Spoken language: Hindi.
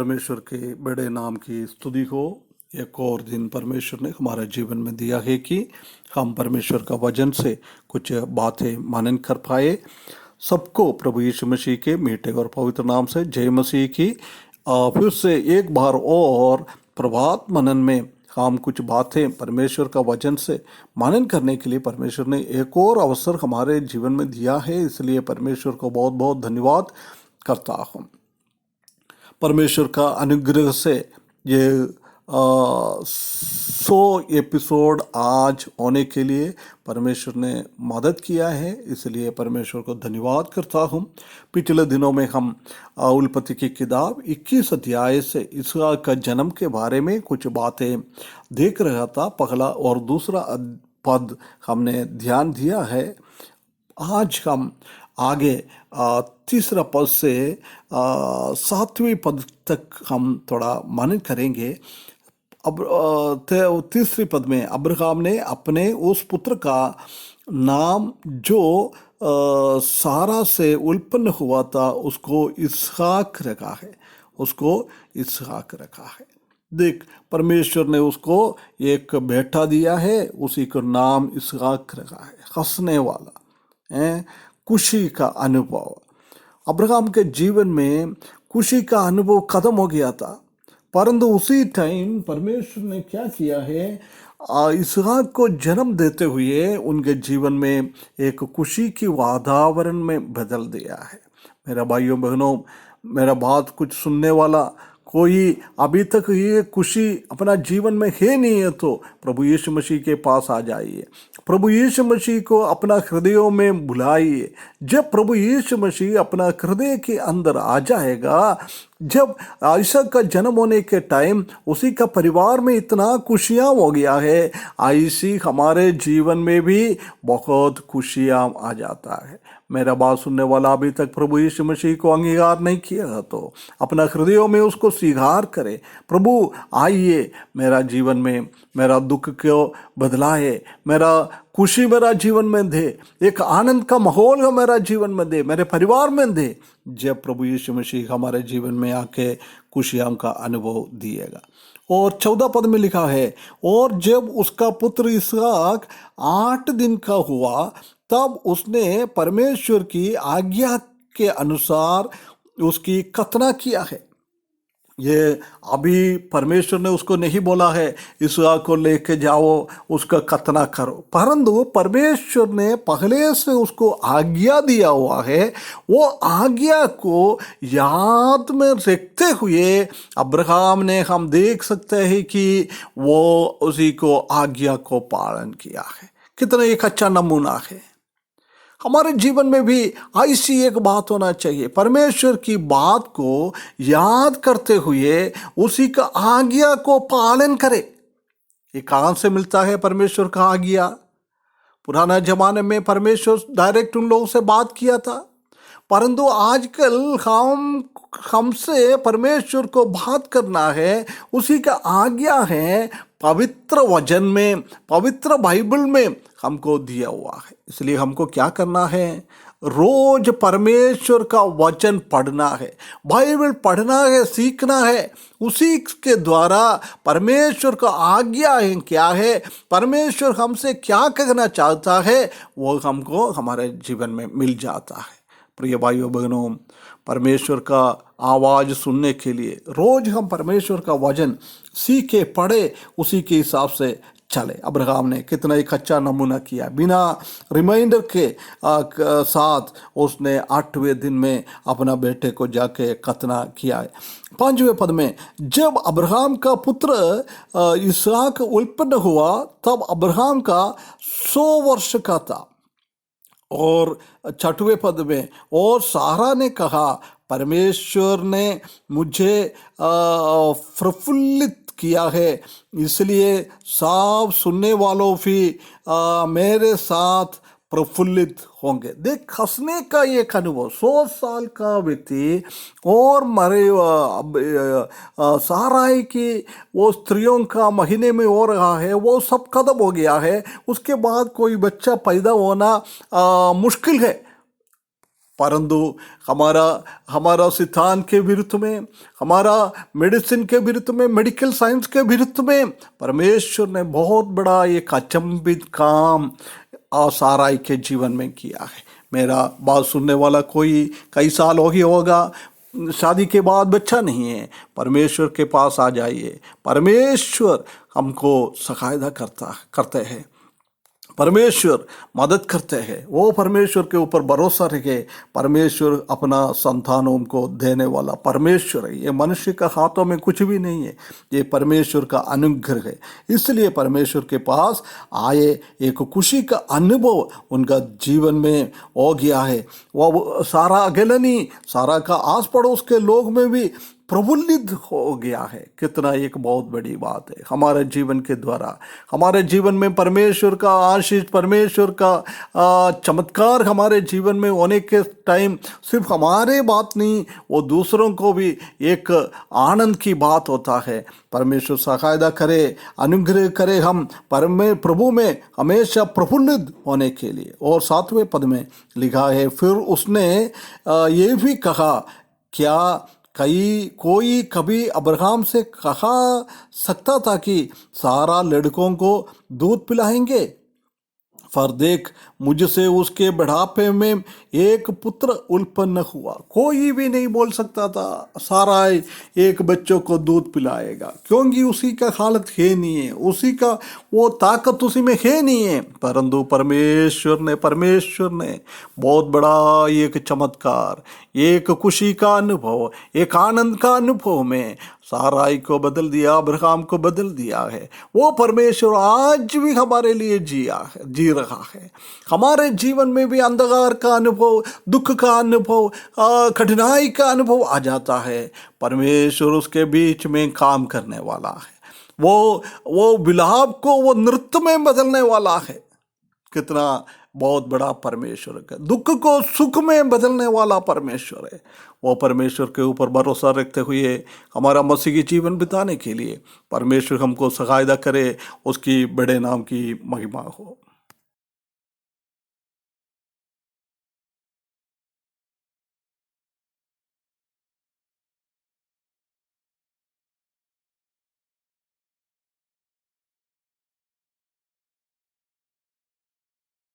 परमेश्वर के बड़े नाम की स्तुति हो। एक और दिन परमेश्वर ने हमारे जीवन में दिया है कि हम परमेश्वर का वचन से कुछ बातें मनन कर पाए। सबको प्रभु यीशु मसीह के मीठे और पवित्र नाम से जय मसीह की। फिर से एक बार और प्रभात मनन में हम कुछ बातें परमेश्वर का वचन से मनन करने के लिए परमेश्वर ने एक और अवसर हमारे जीवन में दिया है, इसलिए परमेश्वर को बहुत बहुत धन्यवाद करता हूँ। परमेश्वर का अनुग्रह से ये 100 एपिसोड आज होने के लिए परमेश्वर ने मदद किया है, इसलिए परमेश्वर को धन्यवाद करता हूँ। पिछले दिनों में हम उत्पत्ति की किताब 21 अध्याय से इसहाक का जन्म के बारे में कुछ बातें देख रहा था। पहला और दूसरा पद हमने ध्यान दिया है। आज हम आगे तीसरा पद से 7वें पद तक हम थोड़ा मनन करेंगे। अब तीसरे पद में अब्राहम ने अपने उस पुत्र का नाम जो सारा से उत्पन्न हुआ था उसको इसहाक रखा है, उसको इसहाक रखा है। देख, परमेश्वर ने उसको एक बेटा दिया है, उसी का नाम इसहाक रखा है। हंसने वाला है, खुशी का अनुभव। अब्राहम के जीवन में खुशी का अनुभव खत्म हो गया था, परंतु उसी टाइम परमेश्वर ने क्या किया है, इसहाक को जन्म देते हुए उनके जीवन में एक खुशी की वातावरण में बदल दिया है। मेरा भाइयों बहनों, मेरा बात कुछ सुनने वाला कोई अभी तक ये खुशी अपना जीवन में है नहीं है तो प्रभु यीशु मसीह के पास आ जाइए। प्रभु यीशु मसीह को अपना हृदयों में बुलाइए। जब प्रभु यीशु मसीह अपना हृदय के अंदर आ जाएगा, जब इसहाक का जन्म होने के टाइम उसी का परिवार में इतना खुशियाँ हो गया है, ऐसी हमारे जीवन में भी बहुत खुशियाँ आ जाता है। मेरा बात सुनने वाला अभी तक प्रभु यीशु मसीह को अंगीकार नहीं किया है तो अपना हृदयों में उसको स्वीकार करे। प्रभु आइए मेरा जीवन में, मेरा दुख को बदलाए, मेरा खुशी मेरा जीवन में दे, एक आनंद का माहौल हो मेरा जीवन में दे, मेरे परिवार में दे। जब प्रभु यीशु मसीह हमारे जीवन में आके खुशियां का अनुभव दिएगा। और 14 पद में लिखा है, और जब उसका पुत्र इसहाक 8 दिन का हुआ तब उसने परमेश्वर की आज्ञा के अनुसार उसकी खतना किया है। ये अभी परमेश्वर ने उसको नहीं बोला है इसहाक को लेके जाओ उसका खतना करो, परंतु परमेश्वर ने पहले से उसको आज्ञा दिया हुआ है। वो आज्ञा को याद में रखते हुए अब्राहम ने, हम देख सकते हैं कि वो उसी को आज्ञा को पालन किया है। कितना एक अच्छा नमूना है। हमारे जीवन में भी ऐसी एक बात होना चाहिए, परमेश्वर की बात को याद करते हुए उसी का आज्ञा को पालन करे। ये कहाँ से मिलता है परमेश्वर का आज्ञा? पुराना जमाने में परमेश्वर डायरेक्ट उन लोगों से बात किया था, परंतु आजकल हमसे परमेश्वर को बात करना है, उसी का आज्ञा है पवित्र वचन में, पवित्र बाइबल में हमको दिया हुआ है। इसलिए हमको क्या करना है? रोज परमेश्वर का वचन पढ़ना है, बाइबल पढ़ना है, सीखना है। उसी के द्वारा परमेश्वर का आज्ञा है क्या है, परमेश्वर हमसे क्या कहना चाहता है, वो हमको हमारे जीवन में मिल जाता है। प्रिय भाइयों बहनों, परमेश्वर का आवाज़ सुनने के लिए रोज हम परमेश्वर का वचन सीखे, पढ़े, उसी के हिसाब से चले। अब्राहम ने कितना एक अच्छा नमूना किया, बिना रिमाइंडर के साथ उसने 8वें दिन में अपना बेटे को जाके खतना किया है। 5वें पद में, जब अब्राहम का पुत्र इसहाक उत्पन्न हुआ तब अब्राहम का 100 वर्ष का था। और 6वें पद में, और सारा ने कहा परमेश्वर ने मुझे प्रफुल्लित किया है, इसलिए सब सुनने वालों भी मेरे साथ प्रफुल्लित होंगे। देख, हंसने का एक अनुभव, 100 साल का व्यक्ति और मरे साराई की वो स्त्रियों का महीने में हो रहा है, वो सब खत्म हो गया है। उसके बाद कोई बच्चा पैदा होना मुश्किल है, परंतु हमारा हमारा सिद्धांत के विरुद्ध में, हमारा मेडिसिन के विरुद्ध में, मेडिकल साइंस के विरुद्ध में परमेश्वर ने बहुत बड़ा एक अचंभित काम साराई के जीवन में किया है। मेरा बात सुनने वाला कोई कई साल हो गया होगा, शादी के बाद बच्चा नहीं है, परमेश्वर के पास आ जाइए। परमेश्वर हमको सहायता करते हैं, परमेश्वर मदद करते हैं। वो परमेश्वर के ऊपर भरोसा रखे। परमेश्वर अपना संतानों को देने वाला परमेश्वर है। ये मनुष्य का हाथों में कुछ भी नहीं है, ये परमेश्वर का अनुग्रह है। इसलिए परमेश्वर के पास आए, एक खुशी का अनुभव उनका जीवन में हो गया है। वो सारा अकेला नहीं, सारा का आस पड़ोस के लोग में भी प्रफुल्लित हो गया है। कितना एक बहुत बड़ी बात है। हमारे जीवन के द्वारा, हमारे जीवन में परमेश्वर का आशीष, परमेश्वर का चमत्कार हमारे जीवन में होने के टाइम सिर्फ हमारे बात नहीं, वो दूसरों को भी एक आनंद की बात होता है। परमेश्वर सहायता करे, अनुग्रह करे हम प्रभु में हमेशा प्रफुल्लित होने के लिए। और 7वें पद में लिखा है, फिर उसने ये भी कहा, क्या कोई कभी अब्राहम से कहा सकता था कि सारा लड़कों को दूध पिलाएंगे? पर देख, मुझसे उसके बुढ़ापे में एक पुत्र उत्पन्न हुआ। कोई भी नहीं बोल सकता था सारा एक बच्चों को दूध पिलाएगा, क्योंकि उसी का हालत है नहीं है, उसी का वो ताकत उसी में है नहीं है। परंतु परमेश्वर ने बहुत बड़ा एक चमत्कार, एक खुशी का अनुभव, एक आनंद का अनुभव में साराई को बदल दिया, अब्राहम को बदल दिया है। वो परमेश्वर आज भी हमारे लिए जी रहा है। हमारे जीवन में भी अंधकार का अनुभव, दुख का अनुभव, कठिनाई का अनुभव आ जाता है, परमेश्वर उसके बीच में काम करने वाला है। वो विलाप को वो नृत्य में बदलने वाला है। कितना बहुत बड़ा परमेश्वर है। दुख को सुख में बदलने वाला परमेश्वर है। वो परमेश्वर के ऊपर भरोसा रखते हुए हमारा मसीही जीवन बिताने के लिए परमेश्वर हमको सहायता करे। उसकी बड़े नाम की महिमा हो।